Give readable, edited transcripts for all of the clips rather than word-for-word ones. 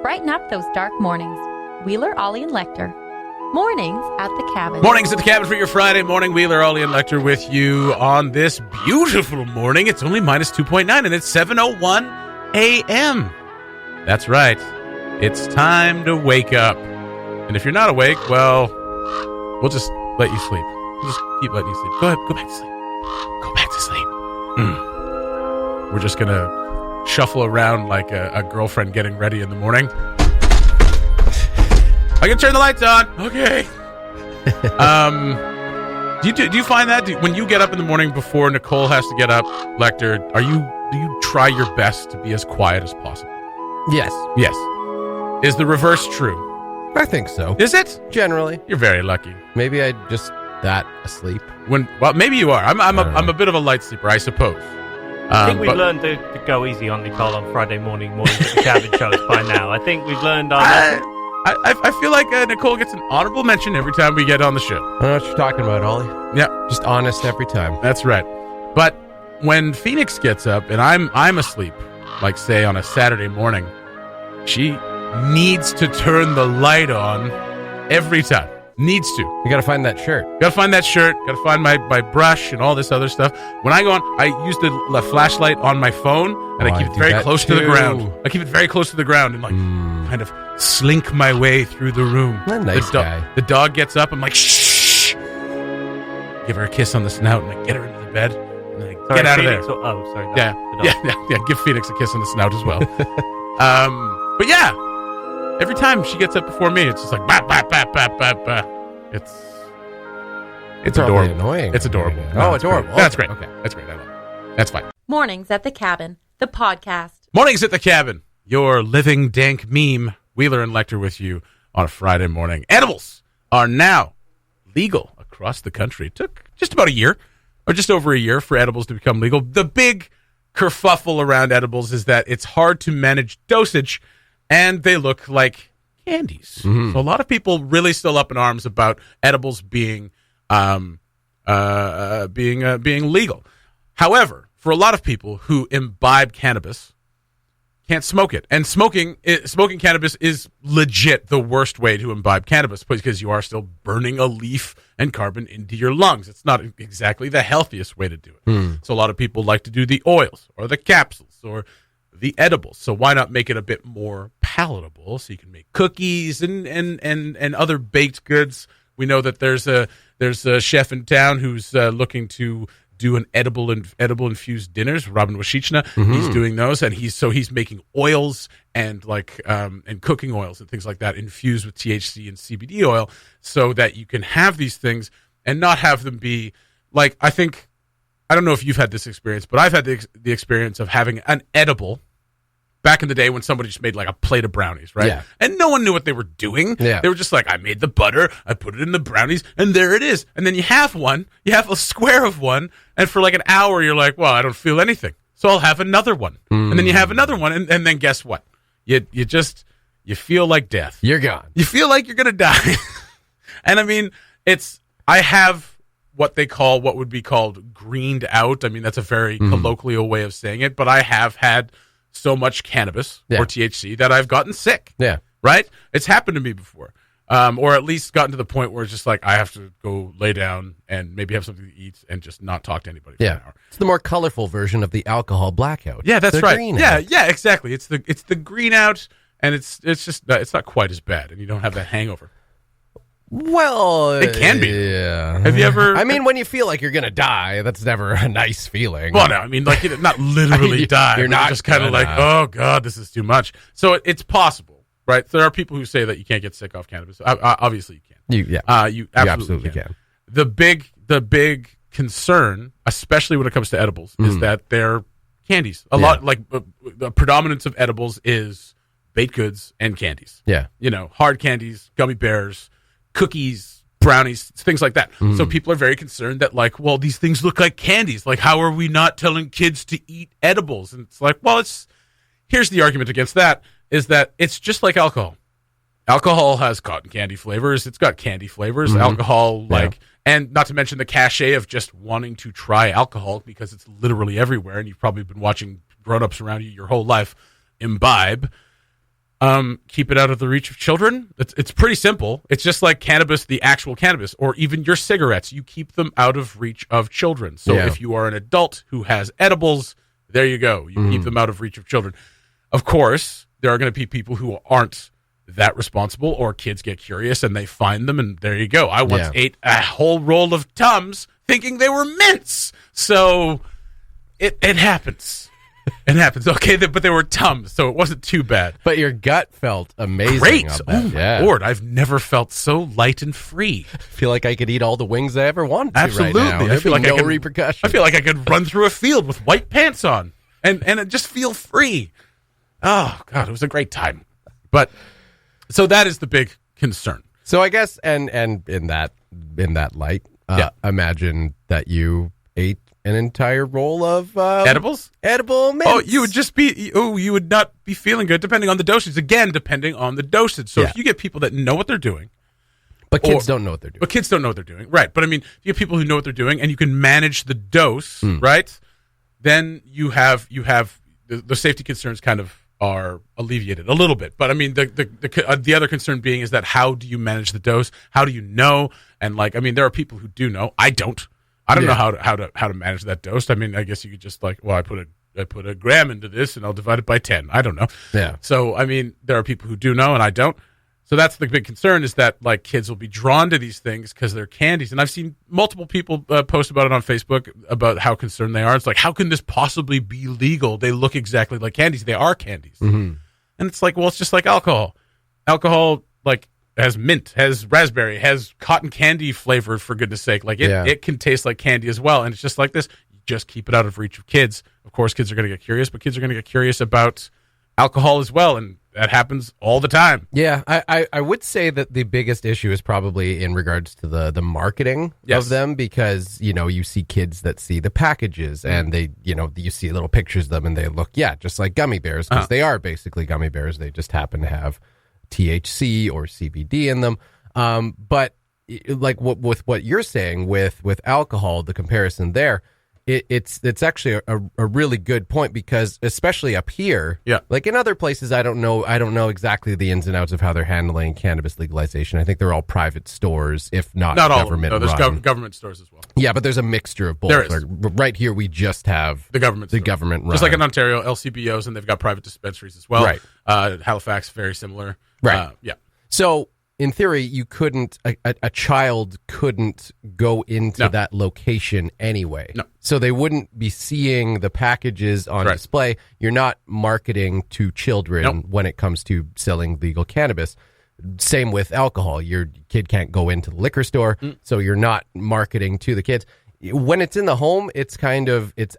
Brighten up those dark mornings. Wheeler, Ollie, and Lecter. Mornings at the Cabin. Mornings at the Cabin for your Friday morning. Wheeler, Ollie, and Lecter with you on this beautiful morning. It's only minus 2.9 and it's 7:01 a.m. That's right. It's time to wake up. And if you're not awake, well, we'll just let you sleep. We'll just keep letting you sleep. Go ahead. Go back to sleep. Go back to sleep. We're just going to shuffle around like a girlfriend getting ready in the morning. I can turn the lights on. Okay. Do you find that when you get up in the morning before Nicole has to get up, Lecter, do you try your best to be as quiet as possible? Yes. Yes. Is the reverse true? I think so. Is it? Generally. You're very lucky. Maybe I just that asleep. Well, maybe you are. I'm a bit of a light sleeper, I suppose. I think we've learned to go easy on Nicole on Friday mornings at the Cabin shows by now. I think we've learned our lesson. I feel like Nicole gets an honorable mention every time we get on the show. I don't know what you're talking about, Ollie. Yeah. Just honest every time. That's right. But when Phoenix gets up and I'm asleep, like say on a Saturday morning, she needs to turn the light on every time. Needs to. You gotta find that shirt. Gotta find that shirt. Gotta find my brush and all this other stuff. When I go on, I use the flashlight on my phone and I keep it very close to the ground. I keep it very close to the ground and like kind of slink my way through the room. What a nice guy. The dog gets up. I'm like, shh. Give her a kiss on the snout and I get her into the bed and then I get out Phoenix of there. Sorry. Yeah. Give Phoenix a kiss on the snout as well. But yeah. Every time she gets up before me, it's just like bah, bah, bah, bah, bah, bah. It's adorable. Annoying. It's adorable. No, adorable. Great. That's great. Okay. That's great. I love it. That's fine. Mornings at the Cabin, the podcast. Mornings at the Cabin. Your living dank meme. Wheeler and Lecter with you on a Friday morning. Edibles are now legal across the country. It took just about a year, or just over a year, for edibles to become legal. The big kerfuffle around edibles is that it's hard to manage dosage, and they look like candies. Mm-hmm. So a lot of people really still up in arms about edibles being legal. However, for a lot of people who imbibe cannabis, can't smoke it. And smoking cannabis is legit the worst way to imbibe cannabis because you are still burning a leaf and carbon into your lungs. It's not exactly the healthiest way to do it. So a lot of people like to do the oils or the capsules or the edibles. So why not make it a bit more palatable so you can make cookies and other baked goods. We know that there's a chef in town who's looking to do an edible infused dinners. Robin Washichna, he's doing those, and he's making oils and and cooking oils and things like that infused with THC and CBD oil, so that you can have these things and not have them be like, I don't know if you've had this experience, but I've had the experience of having an edible back in the day when somebody just made like a plate of brownies, right? Yeah. And no one knew what they were doing. Yeah. They were just like, I made the butter, I put it in the brownies, and there it is. And then you have a square of one, and for like an hour you're like, well, I don't feel anything, so I'll have another one. And then you have another one, and then guess what? You feel like death. You're gone. You feel like you're going to die. And I mean, I have what would be called greened out. I mean, that's a very colloquial way of saying it, but I have had so much cannabis or THC that I've gotten sick. Yeah. Right? It's happened to me before. Or at least gotten to the point where it's just like I have to go lay down and maybe have something to eat and just not talk to anybody for an hour. It's the more colorful version of the alcohol blackout. Yeah, that's right. Yeah, exactly. It's the green out, and it's just it's not quite as bad, and you don't have that hangover. Well, it can be. Yeah. Have you ever? I mean, when you feel like you're gonna die, that's never a nice feeling. Well, no, I mean, like not literally die. You're not just kind of like, oh god, this is too much. So it's possible, right? There are people who say that you can't get sick off cannabis. Obviously, you can. You absolutely can. The big concern, especially when it comes to edibles, is that they're candies. A lot, like the predominance of edibles is baked goods and candies. Yeah, hard candies, gummy bears, cookies, brownies, things like that. So people are very concerned that, like, well, these things look like candies. Like, how are we not telling kids to eat edibles? And it's like, well, here's the argument against that, is that it's just like alcohol. Alcohol has cotton candy flavors. It's got candy flavors. Alcohol, and not to mention the cachet of just wanting to try alcohol because it's literally everywhere, and you've probably been watching grown-ups around you your whole life imbibe. Keep it out of the reach of children. It's pretty simple. It's just like cannabis, the actual cannabis, or even your cigarettes. You keep them out of reach of children. So if you are an adult who has edibles, there you go. You keep them out of reach of children. Of course, there are going to be people who aren't that responsible, or kids get curious and they find them, and there you go. I once ate a whole roll of Tums thinking they were mints. So it happens. It happens. Okay, but they were Tums, so it wasn't too bad. But your gut felt amazing. Great. Oh, my Lord. I've never felt so light and free. I feel like I could eat all the wings I ever wanted to Absolutely. right now. I feel like no repercussions. I feel like I could run through a field with white pants on and just feel free. Oh, God, it was a great time. But so that is the big concern. So I guess, and in that light, imagine that you ate an entire roll of edibles, edible mints. Oh, you would not be feeling good, depending on the dosage. Again, depending on the dosage. So if you get people that know what they're doing, but kids don't know what they're doing. But kids don't know what they're doing, right? But I mean, you have people who know what they're doing, and you can manage the dose, right? Then you have the safety concerns kind of are alleviated a little bit. But I mean, the other concern being is that how do you manage the dose? How do you know? And like, I mean, there are people who do know. I don't know how to manage that dose. I mean, I guess you could just like, well, I put a gram into this and I'll divide it by 10. I don't know. Yeah. So I mean, there are people who do know and I don't. So that's the big concern, is that like kids will be drawn to these things because they're candies. And I've seen multiple people post about it on Facebook about how concerned they are. It's like, how can this possibly be legal? They look exactly like candies. They are candies. And it's like, well, it's just like alcohol. Alcohol, like, has mint, has raspberry, has cotton candy flavored, for goodness sake. Like it can taste like candy as well. And it's just like this. You just keep it out of reach of kids. Of course, kids are going to get curious, but kids are going to get curious about alcohol as well. And that happens all the time. Yeah, I would say that the biggest issue is probably in regards to the marketing of them, because, you know, you see kids that see the packages and they, you know, you see little pictures of them and they look, just like gummy bears, because they are basically gummy bears. They just happen to have THC or CBD in them. But like with what you're saying with alcohol, the comparison there, it's actually a really good point, because especially up here, like in other places, I don't know exactly the ins and outs of how they're handling cannabis legalization. I think they're all private stores, if not government all. No, there's run. Government stores as well. Yeah, but there's a mixture of both. There is. Like, right here, we just have the government run. Just like in Ontario, LCBOs, and they've got private dispensaries as well. Right. Halifax, very similar. Right. Yeah. So in theory, you couldn't, a child couldn't go into that location anyway. No. So they wouldn't be seeing the packages on display. You're not marketing to children when it comes to selling legal cannabis. Same with alcohol. Your kid can't go into the liquor store, so you're not marketing to the kids. When it's in the home, it's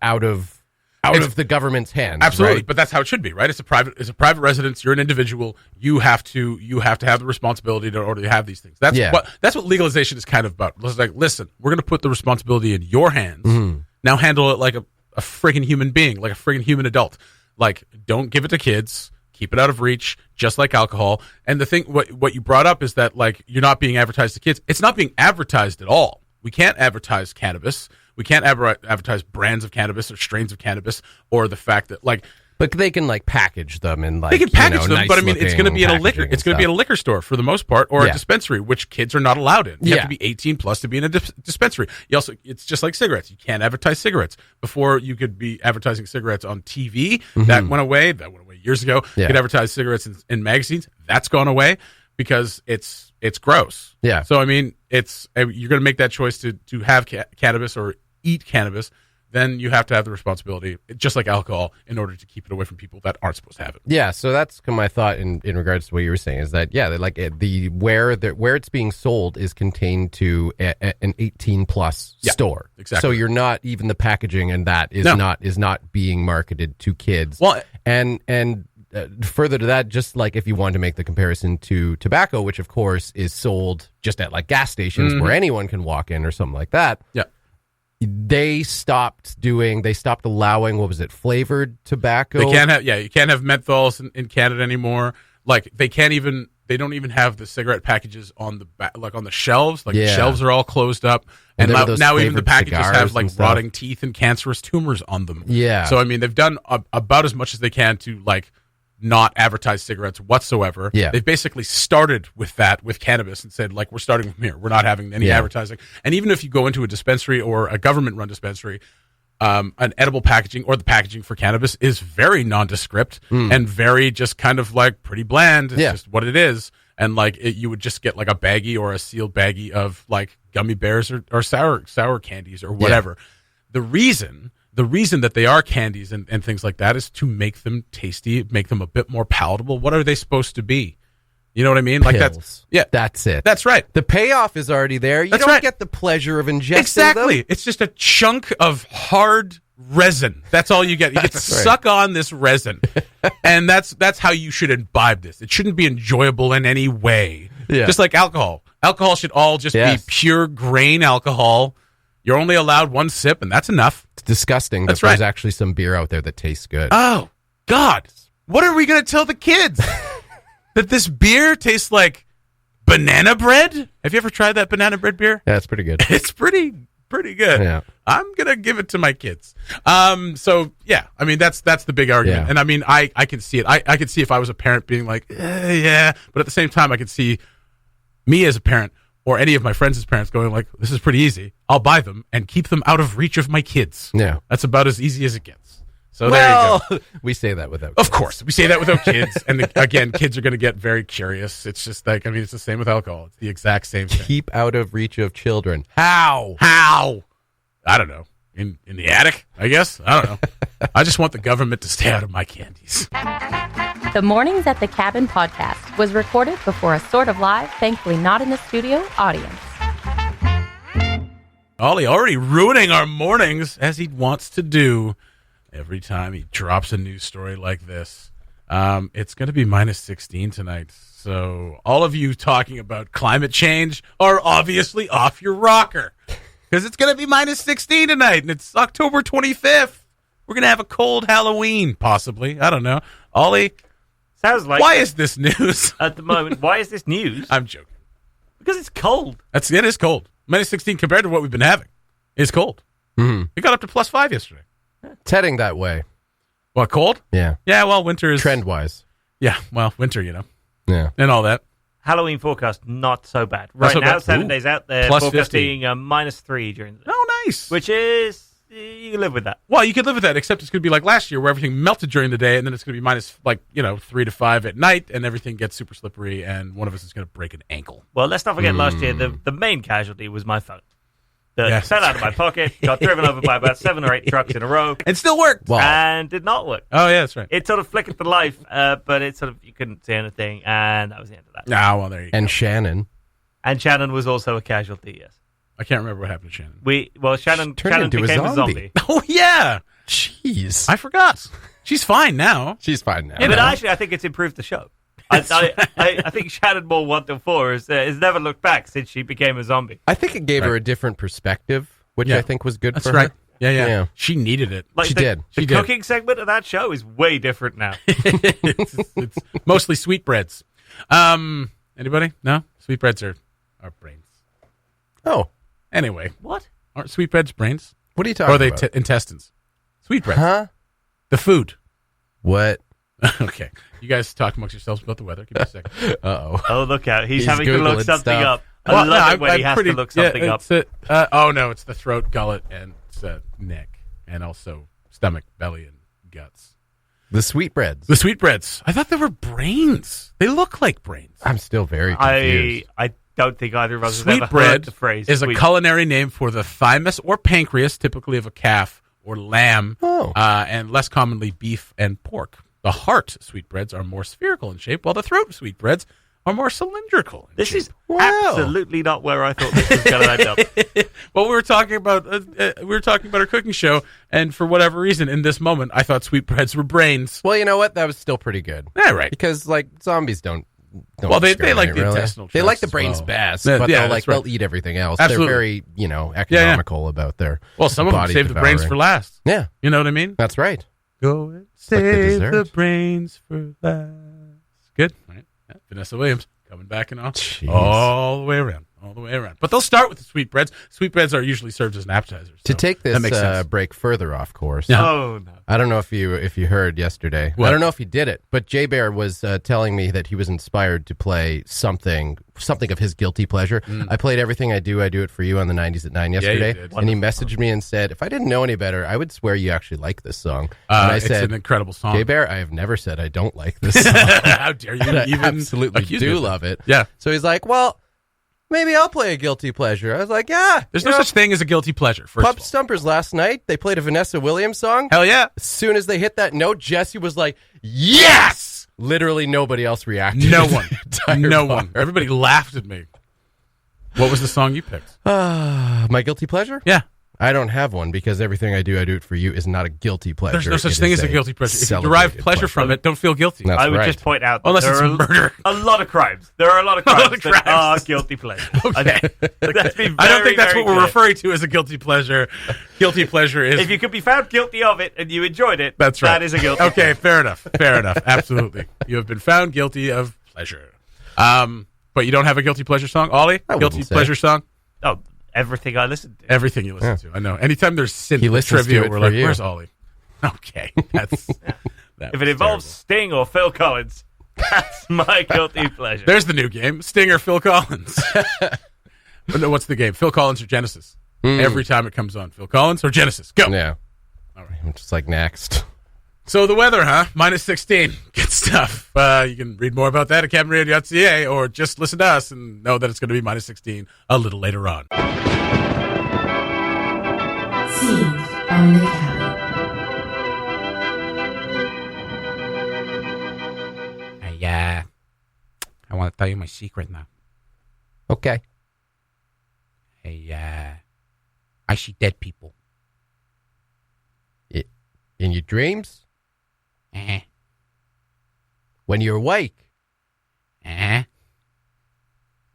out of the government's hands. Absolutely, right? but that's how it should be, right? It's a private residence. You're an individual. You have to have the responsibility in order to have these things. That's what legalization is kind of about. It's like, listen, we're going to put the responsibility in your hands. Now handle it like a friggin' human being, like a friggin' human adult. Like, don't give it to kids. Keep it out of reach, just like alcohol. And the thing, what you brought up is that, like, you're not being advertised to kids. It's not being advertised at all. We can't advertise cannabis. We can't advertise brands of cannabis or strains of cannabis, or the fact that, like, but they can like package them and like they can package them. nice, but I mean, it's going to be at a liquor. It's going to be at a liquor store for the most part, or a dispensary, which kids are not allowed in. You have to be 18 plus to be in a dispensary. It's just like cigarettes. You can't advertise cigarettes. Before, you could be advertising cigarettes on TV. That went away. That went away years ago. You could advertise cigarettes in magazines. That's gone away because it's gross. Yeah. So I mean, you're going to make that choice to have cannabis or eat cannabis. Then you have to have the responsibility, just like alcohol, in order to keep it away from people that aren't supposed to have it. Yeah, so that's my thought in regards to what you were saying, is that like where it's being sold is contained to an 18 plus store. Exactly. So you're not, even the packaging and that is not being marketed to kids. Well, and further to that, just like if you want to make the comparison to tobacco, which of course is sold just at like gas stations where anyone can walk in or something like that. Yeah. They stopped allowing, what was it, flavored tobacco? You can't have menthols in Canada anymore. Like, they don't even have the cigarette packages on the like on the shelves. Like, the shelves are all closed up. And now even the packages have like rotting teeth and cancerous tumors on them. Yeah. So I mean, they've done about as much as they can to like not advertise cigarettes whatsoever. Yeah. They've basically started with that with cannabis and said, like, we're starting from here. We're not having any advertising. And even if you go into a dispensary or a government-run dispensary, an edible packaging or the packaging for cannabis is very nondescript and very just kind of like pretty bland. It's just what it is. And like you would just get like a baggie or a sealed baggie of like gummy bears or sour candies or whatever. The reason that they are candies and things like that is to make them tasty, make them a bit more palatable. What are they supposed to be? You know what I mean? Like that's it. That's right. The payoff is already there. You don't get the pleasure of ingesting them. It's just a chunk of hard resin. That's all you get. You get to suck on this resin. And that's how you should imbibe this. It shouldn't be enjoyable in any way. Yeah. Just like alcohol. Alcohol should all just be pure grain alcohol. You're only allowed one sip, and that's enough. It's disgusting. That's there's actually some beer out there that tastes good. Oh, God. What are we going to tell the kids? That this beer tastes like banana bread? Have you ever tried that banana bread beer? Yeah, it's pretty good. It's pretty good. Yeah. I'm going to give it to my kids. So, yeah, I mean, that's the big argument. Yeah. And, I mean, I can see it. I could see if I was a parent being like, yeah. But at the same time, I could see me as a parent or any of my friends as parents going like, this is pretty easy. I'll buy them and keep them out of reach of my kids. Yeah. That's about as easy as it gets. So there you go. We say that without kids. Of course. We say that without kids. And again, kids are going to get very curious. It's just like, I mean, it's the same with alcohol. It's the exact same thing. Keep out of reach of children. How? I don't know. In the attic, I guess? I don't know. I just want the government to stay out of my candies. The Mornings at the Cabin podcast was recorded before a sort of live, thankfully not in the studio, audience. Ollie already ruining our mornings as he wants to do every time he drops a news story like this. It's going to be minus 16 tonight. So all of you talking about climate change are obviously off your rocker because it's going to be minus 16 tonight and it's October 25th. We're going to have a cold Halloween, possibly. I don't know. Ollie, sounds like why is this news? At the moment, why is this news? I'm joking. Because it's cold. It is cold. Minus 16 compared to what we've been having. It's cold. Mm-hmm. It got up to plus 5 yesterday. It's heading that way. What, cold? Yeah. Yeah, well, winter is... Trend-wise. Yeah, well, winter, you know. Yeah. And all that. Halloween forecast, not so bad. Right now, 7 days out there, plus forecasting minus 3 during the day. Oh, nice. Which is... You can live with that. Well, you can live with that, except it's going to be like last year where everything melted during the day, and then it's going to be minus, 3 to 5 at night, and everything gets super slippery, and one of us is going to break an ankle. Well, let's not forget last year, the main casualty was my phone. That fell out of my pocket, got driven over by about 7 or 8 trucks in a row. And still worked. Wow. And did not work. Oh, yeah, that's right. It sort of flickered to life, but it sort of, you couldn't see anything, and that was the end of that. Ah, well, there you go. And Shannon. And Shannon was also a casualty, yes. I can't remember what happened to Shannon. Shannon into became a zombie. Oh, yeah. Jeez. I forgot. She's fine now. She's fine now. Yeah, but actually, I think it's improved the show. I think Shannon Moore 1 to 4 has never looked back since she became a zombie. I think it gave her a different perspective, which I think was good for her. Yeah. She needed it. She did. The cooking segment of that show is way different now. it's mostly sweetbreads. Anybody? No? Sweetbreads are brains. Oh. Anyway. What? Aren't sweetbreads brains? What are you talking about? Or are they intestines? Sweetbreads. Huh? The food. What? Okay. You guys talk amongst yourselves about the weather. Give me a second. Uh-oh. Oh, look out. He's having to look something up. I love it when he has to look something up. It's the throat, gullet, and neck. And also stomach, belly, and guts. The sweetbreads. The sweetbreads. I thought they were brains. They look like brains. I'm still very confused. I don't think either of us has ever heard the phrase. Is a culinary name for the thymus or pancreas, typically of a calf or lamb, and less commonly beef and pork. The heart sweetbreads are more spherical in shape, while the throat sweetbreads are more cylindrical in shape. Is absolutely not where I thought this was going to end up. Well, we were talking about our cooking show, and for whatever reason, in this moment, I thought sweetbreads were brains. Well, you know what? That was still pretty good. Yeah, right. Because zombies don't. Well, they like the intestinal. They like the brains best, but they'll eat everything else. Absolutely. They're very economical about their. Well, some of them save the brains for last. Yeah, you know what I mean. That's right. Go and save the brains for last. Good. All right. Yeah. Vanessa Williams coming back and all the way around. all the way around. But they'll start with the sweetbreads. Sweetbreads are usually served as an appetizer. To so take that makes this sense. break further off course, Oh, no. I don't know if you heard yesterday. What? I don't know if he did it, but Jay Bear was telling me that he was inspired to play something of his guilty pleasure. I played Everything I Do It For You on the 90s at 9 yesterday, did. and he messaged me and said, if I didn't know any better, I would swear you actually like this song. And I it's said, an incredible song. Jay Bear, I have never said I don't like this song. How dare you I even absolutely accuse do me of that? love it. Yeah. So he's like, well, maybe I'll play a guilty pleasure. I was like, yeah. There's no such thing as a guilty pleasure, first Pub of all. Stumpers last night, they played a Vanessa Williams song. Hell yeah. As soon as they hit that note, Jesse was like, yes! Literally nobody else reacted. No to one. the entire No bar. one. Everybody laughed at me. What was the song you picked? My guilty pleasure? Yeah. I don't have one because Everything I Do It For You is not a guilty pleasure. There's no such It thing is as a guilty pleasure. If you derive celebrated pleasure from it, don't feel guilty. That's I would right. just point out that Unless there it's are murder. a lot of crimes. There are a lot of lot crimes of that crimes. are guilty pleasures. Okay. Let's be I don't very, think that's very what we're clear. referring to as a guilty pleasure. Guilty pleasure is... If you could be found guilty of it and you enjoyed it, That's right. that is a guilty Okay, pleasure. fair enough. Fair enough. Absolutely. You have been found guilty of pleasure. But you don't have a guilty pleasure song, Ollie? I Guilty wouldn't say. pleasure song? Oh, everything I listened to. Everything you listen to. I know. Anytime there's synth He listens trivia, to it we're for like, you. where's Ollie? Okay. That's... that If was it involves terrible. Sting or Phil Collins, that's my guilty pleasure. There's the new game. Sting or Phil Collins. But no, what's the game? Phil Collins or Genesis? Every time it comes on. Phil Collins or Genesis? Go. Yeah. All right. I'm just like, next. So the weather, huh? Minus 16. Good stuff. You can read more about that at cabinradio.ca or just listen to us and know that it's going to be minus 16 a little later on. Scenes from the cabin. I want to tell you my secret now. Okay. I see dead people. In your dreams? Uh-huh. When you're awake? Uh-huh.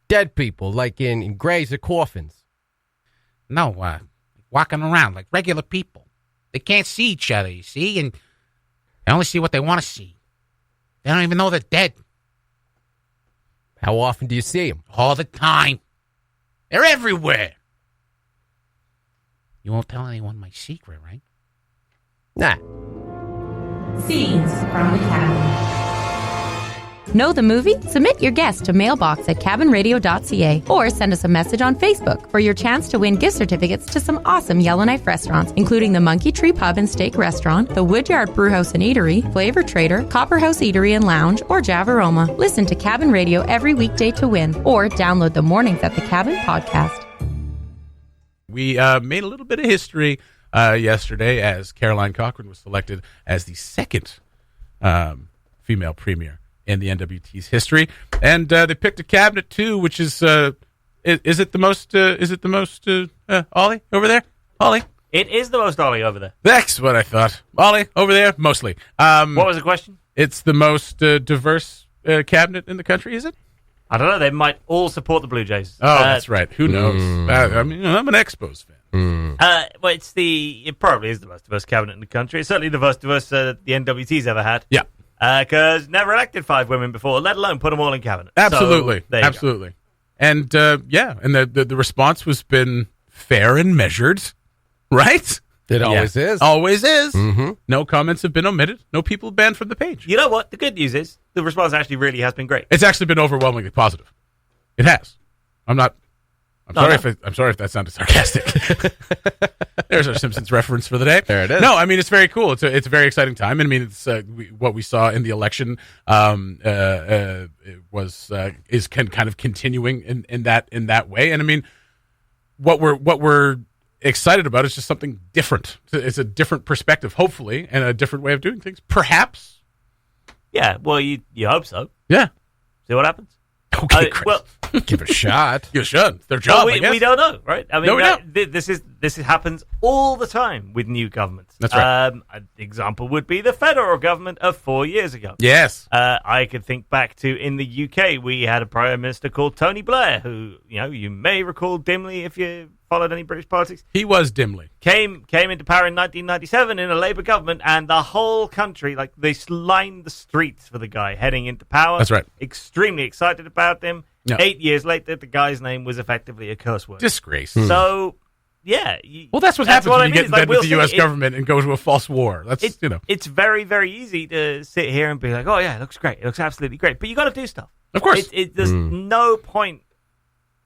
Dead people, like in graves or coffins? No, walking around like regular people. They can't see each other, you see, and they only see what they want to see. They don't even know they're dead How often do you see them? all the time. They're everywhere. You won't tell anyone my secret, right? Nah. Scenes from the cabin. Know the movie? Submit your guess to mailbox at cabinradio.ca or send us a message on Facebook for your chance to win gift certificates to some awesome Yellowknife restaurants, including the Monkey Tree Pub and Steak Restaurant, the Woodyard Brewhouse and Eatery, Flavor Trader, Copperhouse Eatery and Lounge, or Javaroma. Listen to Cabin Radio every weekday to win, or download the Mornings at the Cabin podcast. We made a little bit of history yesterday as Caroline Cochran was selected as the second female premier in the NWT's history, and they picked a cabinet too, which is it the most? Is it the most? Ollie over there, Ollie. It is the most Ollie over there. That's what I thought. Ollie over there, mostly. What was the question? It's the most diverse cabinet in the country, is it? I don't know. They might all support the Blue Jays. Oh, that's right. Who knows? I mean, I'm an Expos fan. Well, it probably is the most diverse cabinet in the country. It's certainly the most diverse the NWT's ever had. Yeah, Because never elected 5 women before, let alone put them all in cabinet. absolutely, So, there you absolutely. And the response was been fair and measured, right? It always is. Always is. Mm-hmm. No comments have been omitted. No people banned from the page. go. You know what? The good news is the response actually really has been great. It's actually been overwhelmingly positive. It has. I'm sorry if that sounded sarcastic. There's our Simpsons reference for the day. There it is. No, I mean it's very cool. It's a very exciting time. I mean it's what we saw in the election is kind of continuing in that way. And I mean what we're excited about is just something different. It's a different perspective, hopefully, and a different way of doing things. Perhaps. Yeah, well, you hope so. Yeah. See what happens. Okay, great. Well, Give it a shot. You should. It's their job, I guess. we don't know, right? I mean, No, we don't. this happens all the time with new governments. That's right. An example would be the federal government of 4 years ago. Yes. I could think back to in the UK, we had a prime minister called Tony Blair, who you may recall dimly if you're followed any British politics. He was dimly. Came into power in 1997 in a Labour government, and the whole country, like, they lined the streets for the guy heading into power. That's right. Extremely excited about him. Yeah. 8 years later, the guy's name was effectively a curse word. Disgrace. So, yeah. Well, that's what happens when you get in bed with the U.S. We'll government and go to a false war. That's, It's very, very easy to sit here and be like, oh, yeah, it looks great. It looks absolutely great. But you got to do stuff. Of course. There's no point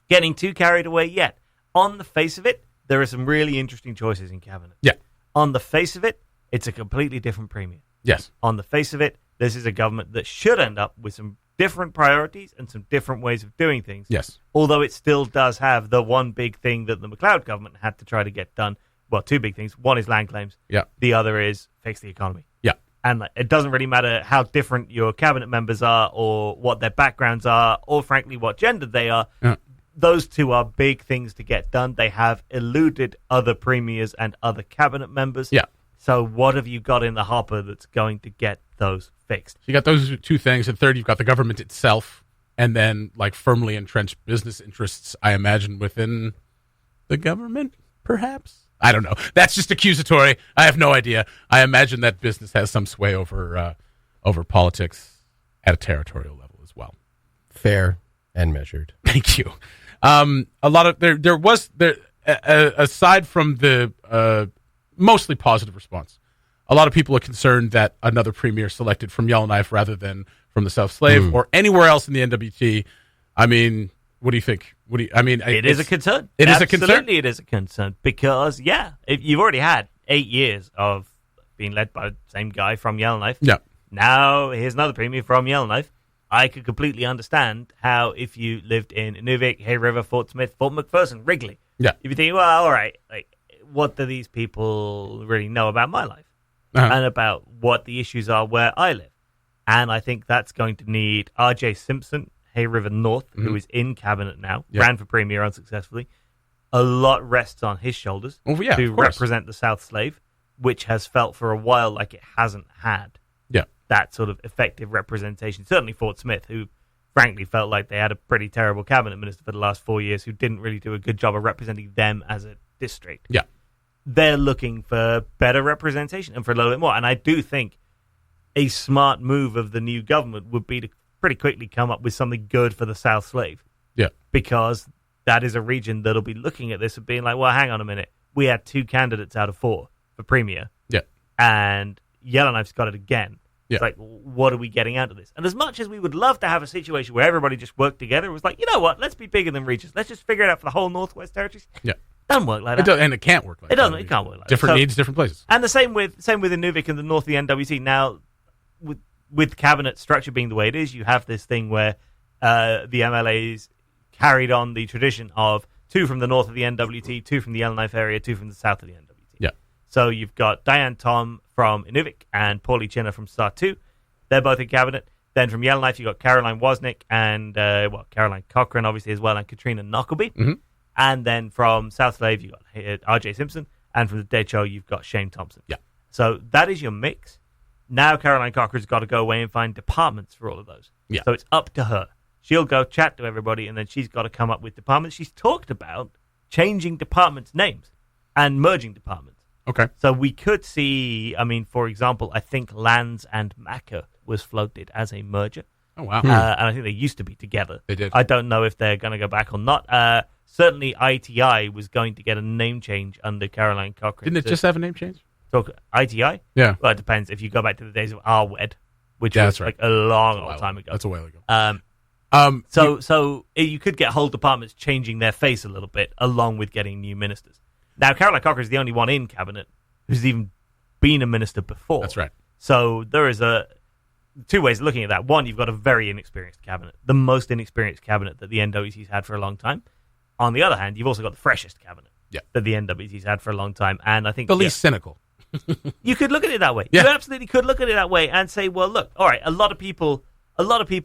getting too carried away yet. On the face of it, there are some really interesting choices in cabinet. Yeah. On the face of it, it's a completely different premium. Yes. On the face of it, this is a government that should end up with some different priorities and some different ways of doing things. Yes. Although it still does have the one big thing that the McLeod government had to try to get done. Well, two big things. One is land claims. Yeah. The other is fix the economy. Yeah. And it doesn't really matter how different your cabinet members are or what their backgrounds are or, frankly, what gender they are. Yeah. Those two are big things to get done. They have eluded other premiers and other cabinet members. Yeah. So what have you got in the hopper that's going to get those fixed? You got those two things. And third, you've got the government itself. And then, like, firmly entrenched business interests, I imagine, within the government, perhaps? I don't know. That's just accusatory. I have no idea. I imagine that business has some sway over politics at a territorial level as well. Fair and measured. Thank you. A lot of there was aside from the mostly positive response, a lot of people are concerned that another premier selected from Yellowknife rather than from the South Slave or anywhere else in the NWT. I mean, what do you think? It is a concern. It is a concern. Absolutely, it is a concern because if you've already had 8 years of being led by the same guy from Yellowknife. Yeah. Now here's another premier from Yellowknife. I could completely understand how if you lived in Inuvik, Hay River, Fort Smith, Fort McPherson, Wrigley, yeah, you'd be thinking, well, all right, like, what do these people really know about my life and about what the issues are where I live? And I think that's going to need R.J. Simpson, Hay River North, who is in cabinet now, ran for premier unsuccessfully. A lot rests on his shoulders to represent the South Slave, which has felt for a while like it hasn't had that sort of effective representation. Certainly Fort Smith, who frankly felt like they had a pretty terrible cabinet minister for the last 4 years who didn't really do a good job of representing them as a district. Yeah. They're looking for better representation and for a little bit more. And I do think a smart move of the new government would be to pretty quickly come up with something good for the South Slave. Yeah. Because that is a region that'll be looking at this and being like, well, hang on a minute. We had 2 candidates out of 4 for premier. Yeah. And Yellowknife's got it again. Yeah. It's like, what are we getting out of this? And as much as we would love to have a situation where everybody just worked together, it was like, you know what? Let's be bigger than regions. Let's just figure it out for the whole Northwest Territories. Yeah. Doesn't work like that. And it can't work like that. It can't work like that. Different needs, different places. And the same with Inuvik and the north of the NWT. Now, with cabinet structure being the way it is, you have this thing where the MLAs carried on the tradition of 2 from the north of the NWT, 2 from the Yellowknife area, 2 from the south of the NWT. Yeah. So you've got Diane Tom from Inuvik and Paulie Chinner from Star 2. They're both in cabinet. Then from Yellowknife, you've got Caroline Wozniak and Caroline Cochran, obviously, as well, and Katrina Knockleby. Mm-hmm. And then from South Slave, you've got R.J. Simpson. And from the Dead Show, you've got Shane Thompson. Yeah. So that is your mix. Now Caroline Cochran's got to go away and find departments for all of those. Yeah. So it's up to her. She'll go chat to everybody, and then she's got to come up with departments. She's talked about changing departments' names and merging departments. Okay. So we could see, for example, I think Lands and Macker was floated as a merger. Oh, wow. And I think they used to be together. They did. I don't know if they're going to go back or not. Certainly ITI was going to get a name change under Caroline Cochran. Didn't it just have a name change? Talk ITI? Yeah. Well, it depends. If you go back to the days of RWED, which Yeah, was that's right. like a long time ago. That's a while ago. So you could get whole departments changing their face a little bit along with getting new ministers. Now, Caroline Cochran is the only one in cabinet who's even been a minister before. That's right. So there is 2 ways of looking at that. One, you've got a very inexperienced cabinet, the most inexperienced cabinet that the NWT's had for a long time. On the other hand, you've also got the freshest cabinet that the NWT's had for a long time. And I think the least cynical. You could look at it that way. Yeah. You absolutely could look at it that way and say, well, look, all right, a lot of people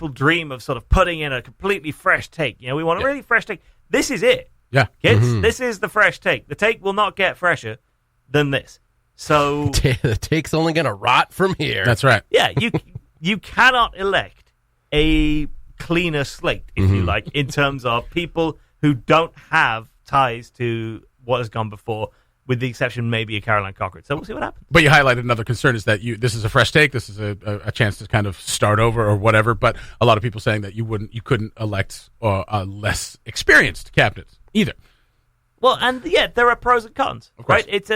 dream of sort of putting in a completely fresh take. We want a really fresh take. This is it. Yeah. Kids, this is the fresh take. The take will not get fresher than this. So The take's only going to rot from here. That's right. yeah, you cannot elect a cleaner slate, if you like, in terms of people who don't have ties to what has gone before, with the exception maybe of Caroline Cochran. So we'll see what happens. But you highlighted another concern is that this is a fresh take. This is a chance to kind of start over or whatever. But a lot of people saying that you couldn't elect a less experienced cabinet either. Well, and yeah, there are pros and cons, right? It's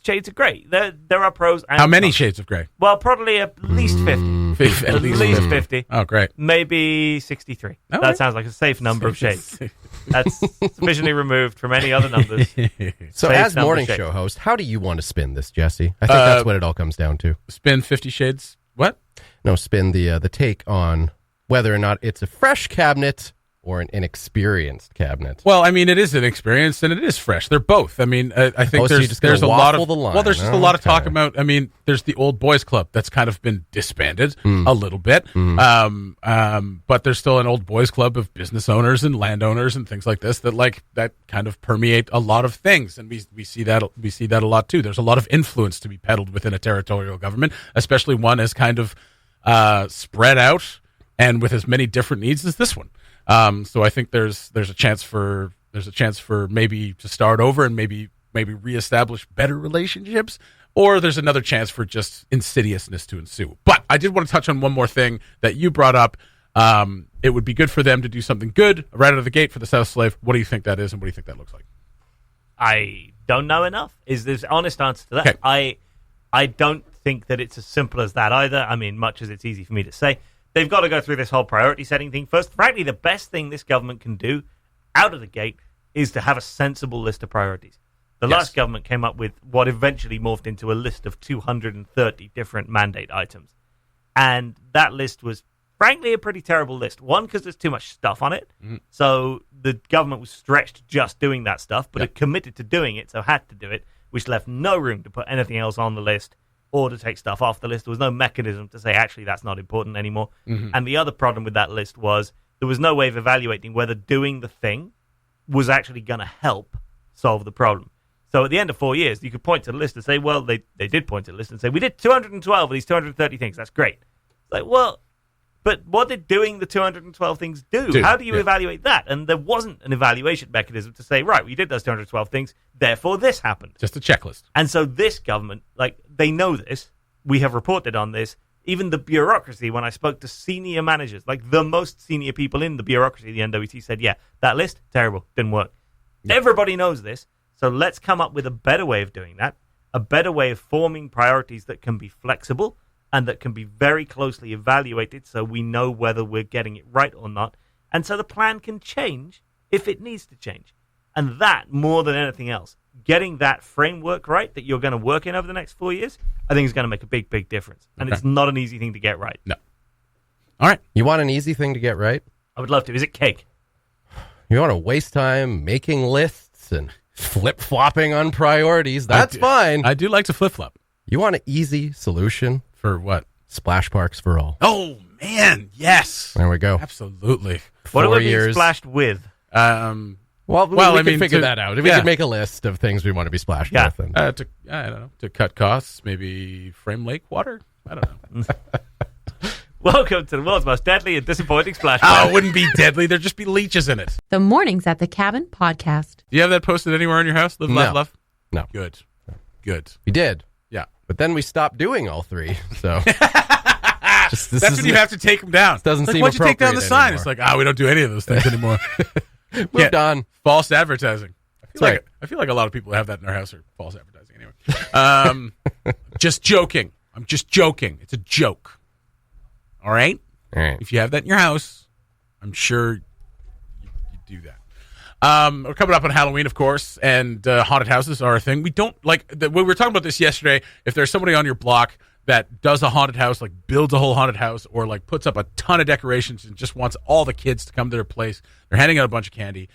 shades of grey. There are pros and How many cons. shades of grey? Well, probably at least 50. At least 50. Oh, great. Maybe 63. Oh, that sounds like a safe number of shades. That's sufficiently removed from any other numbers. So, as morning show host, how do you want to spin this, Jesse? I think that's what it all comes down to. Spin 50 Shades. What? No, spin the take on whether or not it's a fresh cabinet or an inexperienced cabinet. Well, I mean, it is inexperienced and it is fresh. They're both. I mean, I think there's a lot of there's just a lot of talk about. I mean, there's the old boys club that's kind of been disbanded a little bit, but there's still an old boys club of business owners and landowners and things like this that kind of permeate a lot of things, and we see that a lot too. There's a lot of influence to be peddled within a territorial government, especially one as kind of spread out and with as many different needs as this one. So I think there's a chance for maybe to start over and maybe reestablish better relationships, or there's another chance for just insidiousness to ensue. But I did want to touch on one more thing that you brought up. It would be good for them to do something good right out of the gate for the South Slave. What do you think that is, and what do you think that looks like? I don't know enough. Is this honest answer to that? Okay. I don't think that it's as simple as that either. I mean, much as it's easy for me to say. They've got to go through this whole priority setting thing first. Frankly, the best thing this government can do out of the gate is to have a sensible list of priorities. The last government came up with what eventually morphed into a list of 230 different mandate items. And that list was, frankly, a pretty terrible list. One, because there's too much stuff on it. So the government was stretched just doing that stuff, but it committed to doing it, so had to do it, which left no room to put anything else on the list or to take stuff off the list. There was no mechanism to say, actually, that's not important anymore. And the other problem with that list was there was no way of evaluating whether doing the thing was actually going to help solve the problem. So at the end of 4 years, you could point to the list and say, well, they did point to the list and say, we did 212 of these 230 things. That's great. It's like, well, but what did doing the 212 things do? How do you evaluate that? And there wasn't an evaluation mechanism to say, right, we did those 212 things, therefore this happened. Just a checklist. And so this government, they know this. We have reported on this. Even the bureaucracy, when I spoke to senior managers, the most senior people in the bureaucracy, the NWT said, yeah, that list, terrible, didn't work. Everybody knows this. So let's come up with a better way of doing that, a better way of forming priorities that can be flexible and that can be very closely evaluated so we know whether we're getting it right or not. And so the plan can change if it needs to change. And that, more than anything else, getting that framework right that you're going to work in over the next 4 years, I think is going to make a big, big difference. And it's not an easy thing to get right. No. All right. You want an easy thing to get right? I would love to. Is it cake? You want to waste time making lists and flip-flopping on priorities? That's fine. I do like to flip-flop. You want an easy solution? For what? Splash parks for all. Oh, man. Yes. There we go. Absolutely. What are we being splashed with? Well, we can figure that out. If we could make a list of things we want to be splashed with. And I don't know. To cut costs, maybe Frame Lake water? I don't know. Welcome to the world's most deadly and disappointing splash Oh, pad. it wouldn't be deadly. There'd just be leeches in it. The Mornings at the Cabin podcast. Do you have that posted anywhere in your house? Live, laugh, love? No. Good. Good. We did. Yeah. But then we stopped doing all three. So That's when you have to take them down. Doesn't seem why'd you take down the appropriate sign? anymore. It's like, we don't do any of those things anymore. moved on. False advertising. Right. I feel like a lot of people have that in their house, or false advertising anyway. Just joking. I'm just joking. It's a joke. All right? All right. If you have that in your house, I'm sure you do that. We're coming up on Halloween, of course, and haunted houses are a thing. We don't we were talking about this yesterday. If there's somebody on your block that does a haunted house, builds a whole haunted house, or puts up a ton of decorations and just wants all the kids to come to their place, they're handing out a bunch of candy.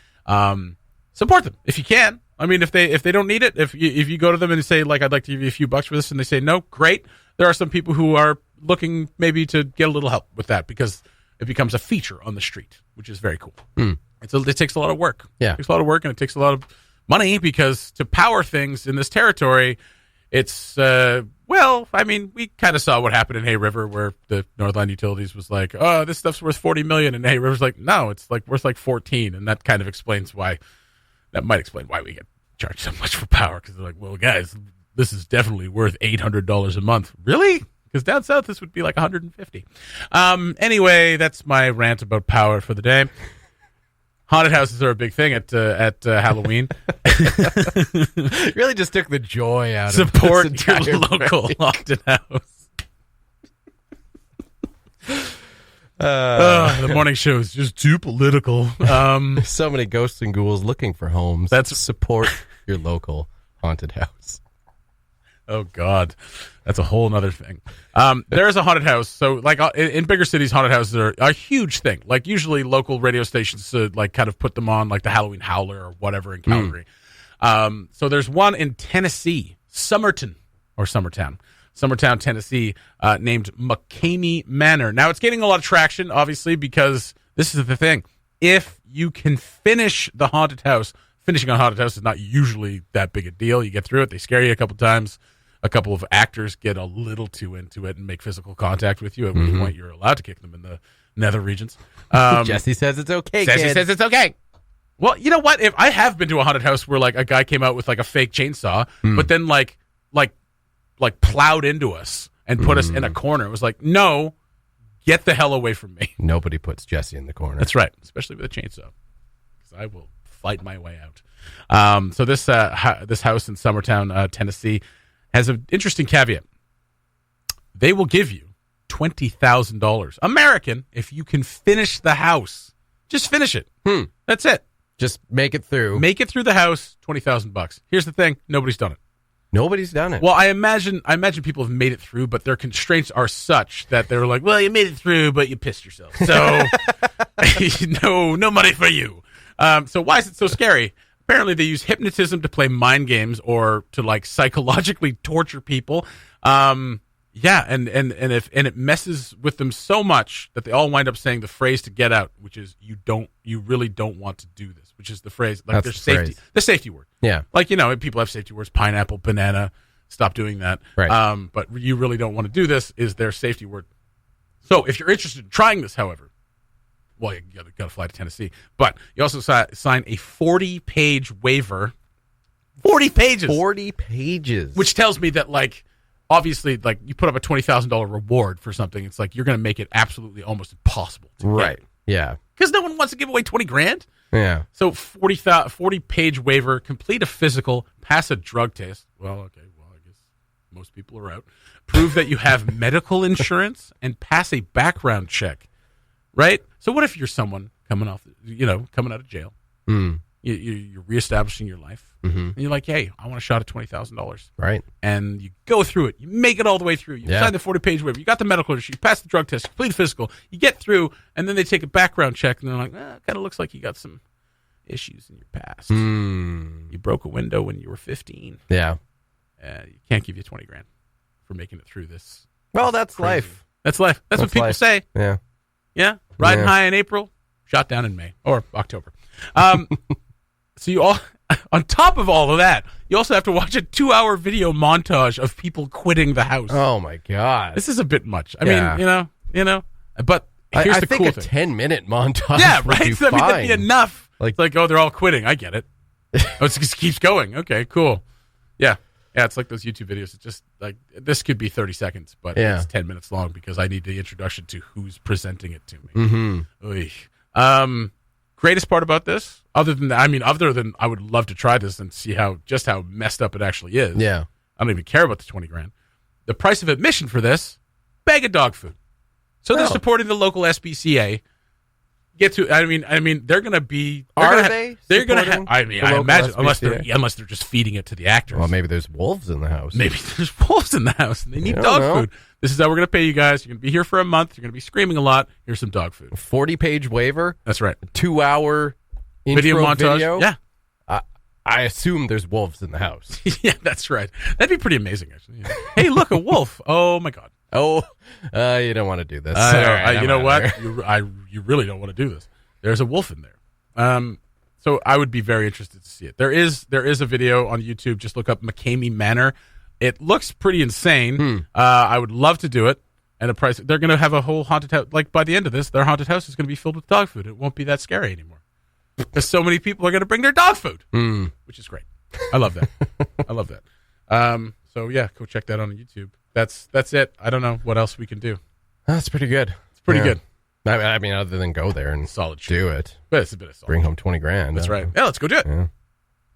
Support them if you can. I mean, if they don't need it, if you go to them and say, I'd like to give you a few bucks for this, and they say no, great. There are some people who are looking maybe to get a little help with that because it becomes a feature on the street, which is very cool. It takes a lot of work. Yeah. It takes a lot of work, and it takes a lot of money because to power things in this territory, it's, we kind of saw what happened in Hay River where the Northland Utilities was like, oh, this stuff's worth $40 million, and Hay River's like, no, it's worth 14, and that kind of explains why That might explain why we get charged so much for power, because they're like, well, guys, this is definitely worth $800 a month. Really? Because down south, this would be like $150. Anyway, that's my rant about power for the day. Haunted houses are a big thing at Halloween. Really just took the joy out of Support this your entire local thing. haunted house. The morning show is just too political. So many ghosts and ghouls looking for homes. That's support your local haunted house. Oh, God. That's a whole nother thing. There is a haunted house. So, like, in bigger cities, haunted houses are a huge thing. Like, usually local radio stations, like, kind of put them on, like, the Halloween Howler or whatever in Calgary. So there's one in Tennessee, Summertown, Tennessee, named McCamey Manor. Now, it's getting a lot of traction, obviously, because this is the thing. If you can finish the haunted house, finishing a haunted house is not usually that big a deal. You get through it. They scare you a couple times. A couple of actors get a little too into it and make physical contact with you, at which point you're allowed to kick them in the nether regions. Jesse says it's okay, Jesse kid. says it's okay. Well, you know what? If I have been to a haunted house where like a guy came out with like a fake chainsaw, but then like plowed into us and put us in a corner. It was like, no, get the hell away from me. Nobody puts Jesse in the corner. That's right, especially with a chainsaw, because I will fight my way out. So this house in Summertown, Tennessee, has an interesting caveat. They will give you $20,000 American if you can finish the house. Just finish it. That's it. Just make it through. Make it through the house. $20,000. Here's the thing: nobody's done it. Nobody's done it. Well, I imagine people have made it through, but their constraints are such that they're like, well, you made it through, but you pissed yourself. So no money for you. So why is it so scary? Apparently, they use hypnotism to play mind games or to like psychologically torture people. And it messes with them so much that they all wind up saying the phrase to get out, which is you really don't want to do this, which is the phrase like their safety, the safety word. Yeah, like people have safety words: pineapple, banana. Stop doing that. Right. But you really don't want to do this is their safety word. So if you're interested in trying this, however. Well, you got to fly to Tennessee. But you also sign a 40-page waiver. 40 pages. 40 pages. Which tells me that, like, obviously, like, you put up a $20,000 reward for something. It's like you're going to make it absolutely almost impossible to get. Yeah. Because no one wants to give away $20,000. Yeah. So 40-page waiver, complete a physical, pass a drug test. Well, okay. Well, I guess most people are out. Prove that you have medical insurance and pass a background check. Right? So what if you're someone coming out of jail? You're reestablishing your life. And you're like, hey, I want a shot at $20,000. Right. And you go through it. You make it all the way through. You sign the 40-page waiver. You got the medical issue. You pass the drug test. Complete physical. You get through, and then they take a background check, and they're like, it kind of looks like you got some issues in your past. You broke a window when you were 15. Yeah. You can't give you $20,000 for making it through this. Well, that's crazy life. That's life. That's what people say. Yeah. Yeah, riding high in April, shot down in May or October. So you all, on top of all of that, you also have to watch a 2-hour video montage of people quitting the house. Oh my God, this is a bit much. I mean, you know. But here's the cool thing: 10-minute montage. Yeah, right. So, that'd be enough. Like, oh, they're all quitting. I get it. Oh, it just keeps going. Okay, cool. Yeah. Yeah, it's like those YouTube videos. It's just like this could be 30 seconds, but it's 10 minutes long because I need the introduction to who's presenting it to me. Greatest part about this, other than I would love to try this and see how messed up it actually is. Yeah, I don't even care about the $20,000. The price of admission for this, bag of dog food. So they're supporting the local SPCA. They're going to be. They're going to have. I imagine unless they're just feeding it to the actors. Well, maybe there's wolves in the house. Maybe there's wolves in the house, and they need dog food. This is how we're going to pay you guys. You're going to be here for a month. You're going to be screaming a lot. Here's some dog food. 40-page waiver. That's right. 2-hour video montage. Yeah. I assume there's wolves in the house. Yeah, that's right. That'd be pretty amazing, actually. Yeah. Hey, look, a wolf. Oh my God. Oh, you don't want to do this. You know what? You really don't want to do this. There's a wolf in there. So I would be very interested to see it. There is a video on YouTube. Just look up McCamey Manor. It looks pretty insane. I would love to do it. And a price. They're going to have a whole haunted house. Like by the end of this, their haunted house is going to be filled with dog food. It won't be that scary anymore. because so many people are going to bring their dog food, which is great. I love that. I love that. So yeah, go check that on YouTube. That's it. I don't know what else we can do. That's pretty good. It's pretty good. I mean, other than go there and solid do it. But it's a bit of solid. Bring home $20,000. That's right. Yeah, let's go do it. Yeah.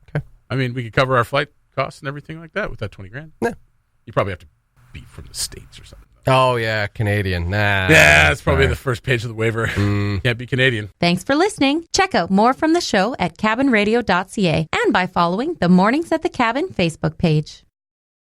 Okay. I mean, we could cover our flight costs and everything like that with that $20,000. Yeah. You probably have to be from the States or something. Oh, yeah, Canadian. Nah. Yeah, that's probably the first page of the waiver. Can't be Canadian. Thanks for listening. Check out more from the show at cabinradio.ca and by following the Mornings at the Cabin Facebook page.